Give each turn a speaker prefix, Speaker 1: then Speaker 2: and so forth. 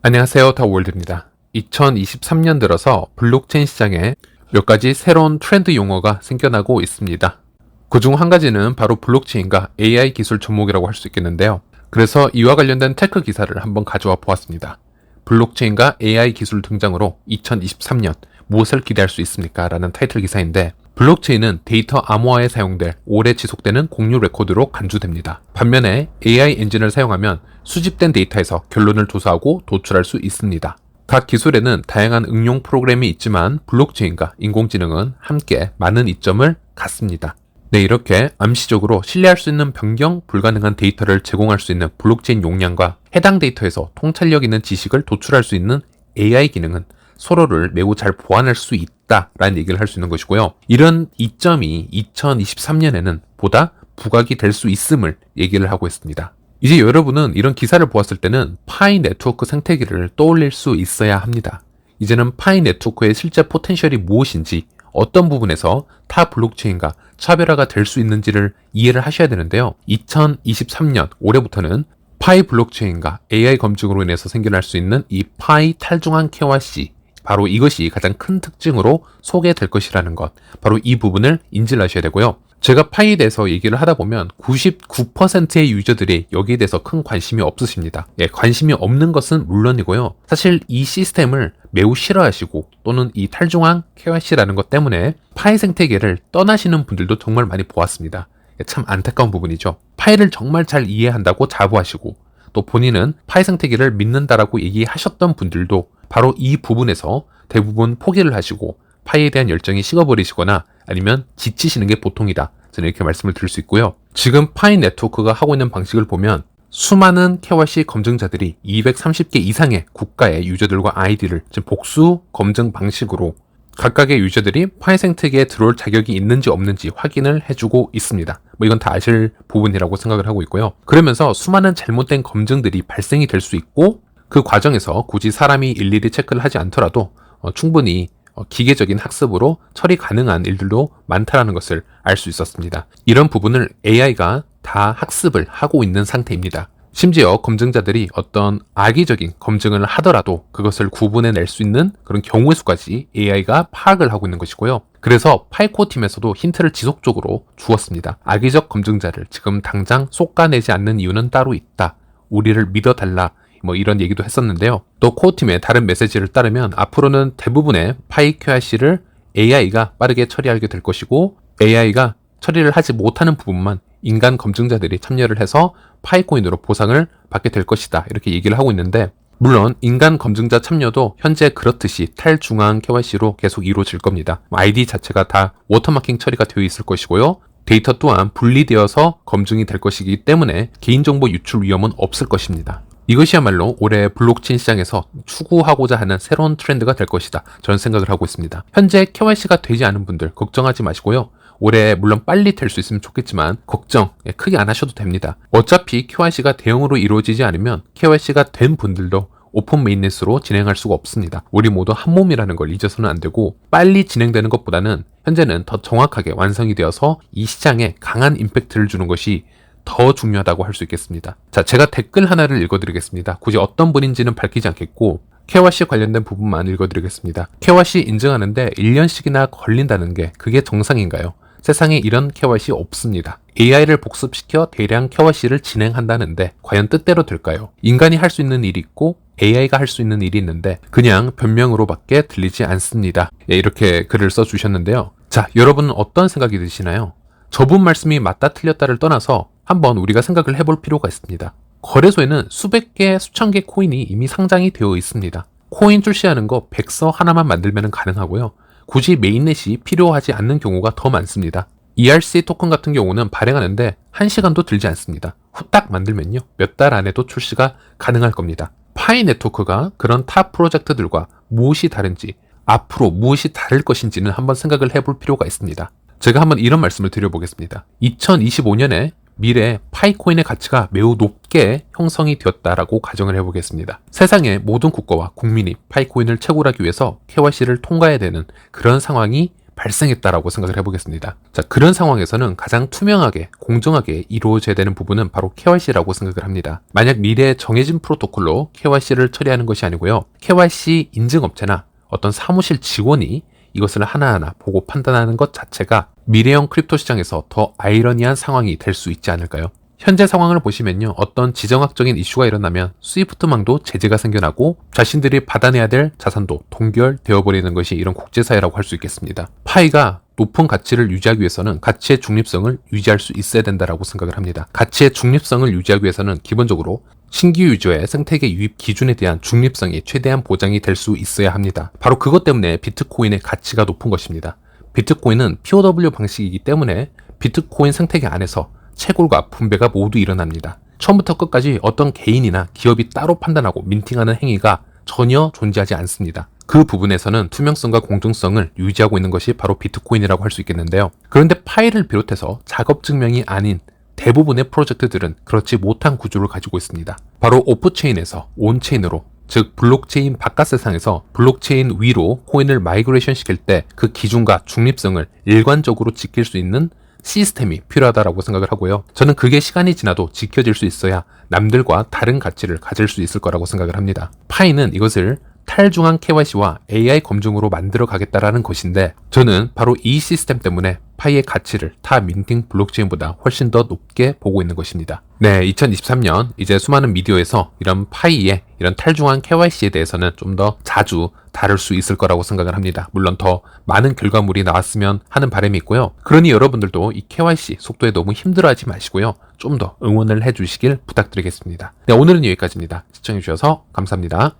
Speaker 1: 안녕하세요, 다월드입니다. 2023년 들어서 블록체인 시장에 몇 가지 새로운 트렌드 용어가 생겨나고 있습니다. 그중 한 가지는 바로 블록체인과 AI 기술 접목이라고 할 수 있겠는데요. 그래서 이와 관련된 테크 기사를 한번 가져와 보았습니다. 블록체인과 AI 기술 등장으로 2023년 무엇을 기대할 수 있습니까? 라는 타이틀 기사인데, 블록체인은 데이터 암호화에 사용될 오래 지속되는 공유 레코드로 간주됩니다. 반면에 AI 엔진을 사용하면 수집된 데이터에서 결론을 조사하고 도출할 수 있습니다. 각 기술에는 다양한 응용 프로그램이 있지만 블록체인과 인공지능은 함께 많은 이점을 갖습니다. 네, 이렇게 암시적으로 신뢰할 수 있는 변경 불가능한 데이터를 제공할 수 있는 블록체인 용량과 해당 데이터에서 통찰력 있는 지식을 도출할 수 있는 AI 기능은 서로를 매우 잘 보완할 수 있다라는 얘기를 할 수 있는 것이고요. 이런 이점이 2023년에는 보다 부각이 될 수 있음을 얘기를 하고 있습니다. 이제 여러분은 이런 기사를 보았을 때는 파이 네트워크 생태계를 떠올릴 수 있어야 합니다. 이제는 파이 네트워크의 실제 포텐셜이 무엇인지, 어떤 부분에서 타 블록체인과 차별화가 될 수 있는지를 이해를 하셔야 되는데요. 2023년 올해부터는 파이 블록체인과 AI 검증으로 인해서 생겨날 수 있는 이 파이 탈중앙 KYC, 바로 이것이 가장 큰 특징으로 소개될 것이라는 것, 바로 이 부분을 인지를 하셔야 되고요. 제가 파이에 대해서 얘기를 하다 보면 99%의 유저들이 여기에 대해서 큰 관심이 없으십니다. 관심이 없는 것은 물론이고요. 사실 이 시스템을 매우 싫어하시고 또는 이 탈중앙 KYC라는 것 때문에 파이 생태계를 떠나시는 분들도 정말 많이 보았습니다. 참 안타까운 부분이죠. 파이를 정말 잘 이해한다고 자부하시고 또 본인은 파이 생태계를 믿는다라고 얘기하셨던 분들도 바로 이 부분에서 대부분 포기를 하시고 파이에 대한 열정이 식어버리시거나 아니면 지치시는 게 보통이다. 저는 이렇게 말씀을 드릴 수 있고요. 지금 파이 네트워크가 하고 있는 방식을 보면 수많은 KYC 검증자들이 230개 이상의 국가의 유저들과 아이디를 지금 복수 검증 방식으로 각각의 유저들이 파이 생태계에 들어올 자격이 있는지 없는지 확인을 해주고 있습니다. 이건 다 아실 부분이라고 생각을 하고 있고요. 그러면서 수많은 잘못된 검증들이 발생이 될 수 있고 그 과정에서 굳이 사람이 일일이 체크를 하지 않더라도 충분히 기계적인 학습으로 처리 가능한 일들도 많다라는 것을 알 수 있었습니다. 이런 부분을 AI가 다 학습을 하고 있는 상태입니다. 심지어 검증자들이 어떤 악의적인 검증을 하더라도 그것을 구분해낼 수 있는 그런 경우의 수까지 AI가 파악을 하고 있는 것이고요. 그래서 파이코 팀에서도 힌트를 지속적으로 주었습니다. 악의적 검증자를 지금 당장 솎아내지 않는 이유는 따로 있다. 우리를 믿어달라. 이런 얘기도 했었는데요. 또 코어팀의 다른 메시지를 따르면 앞으로는 대부분의 파이 KYC를 AI가 빠르게 처리하게 될 것이고 AI가 처리를 하지 못하는 부분만 인간 검증자들이 참여를 해서 파이코인으로 보상을 받게 될 것이다. 이렇게 얘기를 하고 있는데, 물론 인간 검증자 참여도 현재 그렇듯이 탈중앙 KYC로 계속 이루어질 겁니다. 아이디 자체가 다 워터마킹 처리가 되어 있을 것이고요. 데이터 또한 분리되어서 검증이 될 것이기 때문에 개인정보 유출 위험은 없을 것입니다. 이것이야말로 올해 블록체인 시장에서 추구하고자 하는 새로운 트렌드가 될 것이다. 저는 생각을 하고 있습니다. 현재 KYC가 되지 않은 분들 걱정하지 마시고요. 올해 물론 빨리 될 수 있으면 좋겠지만 걱정 크게 안 하셔도 됩니다. 어차피 KYC가 대형으로 이루어지지 않으면 KYC가 된 분들도 오픈 메인넷으로 진행할 수가 없습니다. 우리 모두 한 몸이라는 걸 잊어서는 안 되고 빨리 진행되는 것보다는 현재는 더 정확하게 완성이 되어서 이 시장에 강한 임팩트를 주는 것이 더 중요하다고 할 수 있겠습니다. 자, 제가 댓글 하나를 읽어드리겠습니다. 굳이 어떤 분인지는 밝히지 않겠고 KYC 관련된 부분만 읽어드리겠습니다. KYC 인증하는데 1년씩이나 걸린다는 게 그게 정상인가요? 세상에 이런 KYC 없습니다. AI를 복습시켜 대량 KYC를 진행한다는데 과연 뜻대로 될까요? 인간이 할 수 있는 일이 있고 AI가 할 수 있는 일이 있는데 그냥 변명으로밖에 들리지 않습니다. 이렇게 글을 써주셨는데요. 자, 여러분은 어떤 생각이 드시나요? 저분 말씀이 맞다 틀렸다를 떠나서 한번 우리가 생각을 해볼 필요가 있습니다. 거래소에는 수백 개, 수천 개 코인이 이미 상장이 되어 있습니다. 코인 출시하는 거 100서 하나만 만들면 가능하고요. 굳이 메인넷이 필요하지 않는 경우가 더 많습니다. ERC 토큰 같은 경우는 발행하는데 1시간도 들지 않습니다. 후딱 만들면요. 몇 달 안에도 출시가 가능할 겁니다. 파이 네트워크가 그런 타 프로젝트들과 무엇이 다른지, 앞으로 무엇이 다를 것인지는 한번 생각을 해볼 필요가 있습니다. 제가 한번 이런 말씀을 드려보겠습니다. 2025년에 미래 파이코인의 가치가 매우 높게 형성이 되었다라고 가정을 해보겠습니다. 세상의 모든 국가와 국민이 파이코인을 채굴하기 위해서 KYC를 통과해야 되는 그런 상황이 발생했다라고 생각을 해보겠습니다. 자, 그런 상황에서는 가장 투명하게, 공정하게 이루어져야 되는 부분은 바로 KYC라고 생각을 합니다. 만약 미래에 정해진 프로토콜로 KYC를 처리하는 것이 아니고요. KYC 인증업체나 어떤 사무실 직원이 이것을 하나하나 보고 판단하는 것 자체가 미래형 크립토 시장에서 더 아이러니한 상황이 될 수 있지 않을까요? 현재 상황을 보시면요. 어떤 지정학적인 이슈가 일어나면 스위프트망도 제재가 생겨나고 자신들이 받아내야 될 자산도 동결되어 버리는 것이 이런 국제사회라고 할 수 있겠습니다. 파이가 높은 가치를 유지하기 위해서는 가치의 중립성을 유지할 수 있어야 된다고 생각을 합니다. 가치의 중립성을 유지하기 위해서는 기본적으로 신규 유저의 생태계 유입 기준에 대한 중립성이 최대한 보장이 될 수 있어야 합니다. 바로 그것 때문에 비트코인의 가치가 높은 것입니다. 비트코인은 POW 방식이기 때문에 비트코인 생태계 안에서 채굴과 분배가 모두 일어납니다. 처음부터 끝까지 어떤 개인이나 기업이 따로 판단하고 민팅하는 행위가 전혀 존재하지 않습니다. 그 부분에서는 투명성과 공정성을 유지하고 있는 것이 바로 비트코인이라고 할 수 있겠는데요. 그런데 파이를 비롯해서 작업 증명이 아닌 대부분의 프로젝트들은 그렇지 못한 구조를 가지고 있습니다. 바로 오프체인에서 온체인으로, 즉 블록체인 바깥 세상에서 블록체인 위로 코인을 마이그레이션 시킬 때 그 기준과 중립성을 일관적으로 지킬 수 있는 시스템이 필요하다고 생각을 하고요. 저는 그게 시간이 지나도 지켜질 수 있어야 남들과 다른 가치를 가질 수 있을 거라고 생각을 합니다. 파이는 이것을 탈중앙 KYC와 AI 검증으로 만들어 가겠다라는 것인데 저는 바로 이 시스템 때문에 파이의 가치를 타 민팅 블록체인보다 훨씬 더 높게 보고 있는 것입니다. 네, 2023년 이제 수많은 미디어에서 이런 파이의 이런 탈중앙 KYC에 대해서는 좀 더 자주 다룰 수 있을 거라고 생각을 합니다. 물론 더 많은 결과물이 나왔으면 하는 바람이 있고요. 그러니 여러분들도 이 KYC 속도에 너무 힘들어하지 마시고요. 좀 더 응원을 해주시길 부탁드리겠습니다. 네, 오늘은 여기까지입니다. 시청해주셔서 감사합니다.